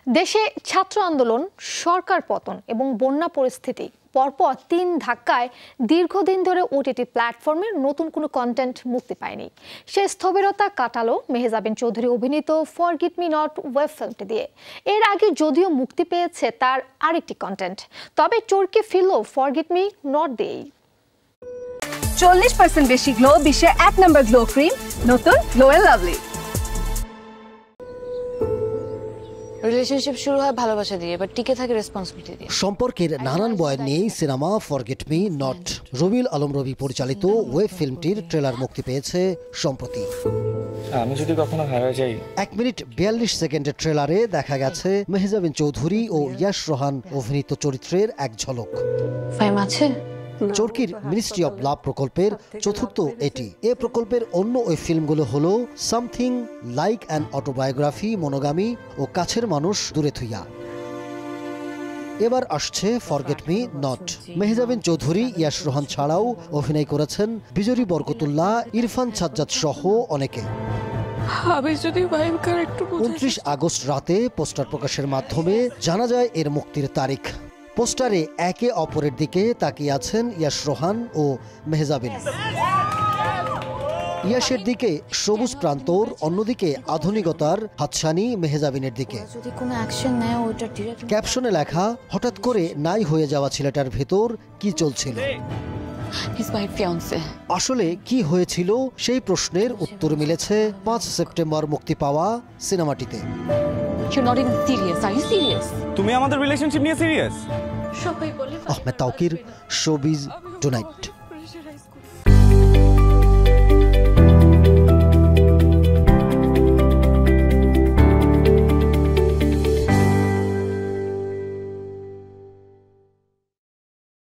দেশে ছাত্র আন্দোলন, সরকার পতন এবং বন্যা পরিস্থিতি পরপর ৩ ধাক্কায় দীর্ঘদিন ধরে ওটিটি প্ল্যাটফর্মে নতুন কোনো কন্টেন্ট মুক্তি পায়নি। সে স্থবিরতা কাটালো মেহজাবিন চৌধুরী অভিনীত ফরগেট মি নট ওয়েব ফিল্মটি দিয়ে। এর আগে যদিও মুক্তি পেয়েছে তার আরেকটি কন্টেন্ট, তবে চরকে ফিরল ফরগেট মি নট দিয়েই। 40% বেশি গ্লো, বিশ্বের 1 নম্বর গ্লো ক্রিম, নতুন গ্লো এন্ড লাভলি। রিলেশনশিপ শুরু হয় ভালোবাসা দিয়ে, বাট টিকে থাকে রেসপন্সিবিলিটি দিয়ে। সম্পর্কের নানান বয়ান নিয়েই cinema forget me not. Rabiul Alam Robi পরিচালিত ওয়েব ফিল্মটির ট্রেলার মুক্তি পেয়েছে সম্প্রতি। আমি যদি কখনো হারিয়ে যাই। 1 মিনিট 42 সেকেন্ডের ট্রেলারে দেখা গেছে মেহজাবিন চৌধুরী ও ইয়াশ রোহান অভিনীত চরিত্রের এক ঝলক। ফাইম আছে চরকির মিনিস্ট্রি অব লাভ প্রকল্পের চতুর্থ এটি। এ প্রকল্পের অন্য ওই ফিল্মগুলো হলো something like an autobiography, monogamy ও কাছের মানুষ দূরে থুইয়া। এবার আসছে forget me not. Mehazabien Chowdhury, Yash Rohan ছাড়াও অভিনয় করেছেন বিজরি বরকতুল্লাহ, ইরফান সাজ্জাদ সহ অনেকে। 29 আগস্ট রাতে পোস্টার প্রকাশের মাধ্যমে জানা যায় এর মুক্তির তারিখ। পোস্টারে একে অপরের দিকে তাকিয়ে আছেন ইয়াশ রোহান ও মেহজাবিন। ইয়াশের দিকে সবুজ প্রান্তর, অন্যদিকে আধুনিকতার হাতছানি মেহজাবিনের দিকে। ক্যাপশনে লেখা, হঠাৎ করে নাই হয়ে যাওয়া ছেলেটার ভেতর কি চলছিল। আসলে কি হয়েছিল সেই প্রশ্নের উত্তর মিলেছে 5 সেপ্টেম্বর মুক্তি পাওয়া সিনেমাটিতে। তুমি আমাদের রিলেশনশিপ নিয়ে serious? Ahmed Tauquir, showbiz tonight.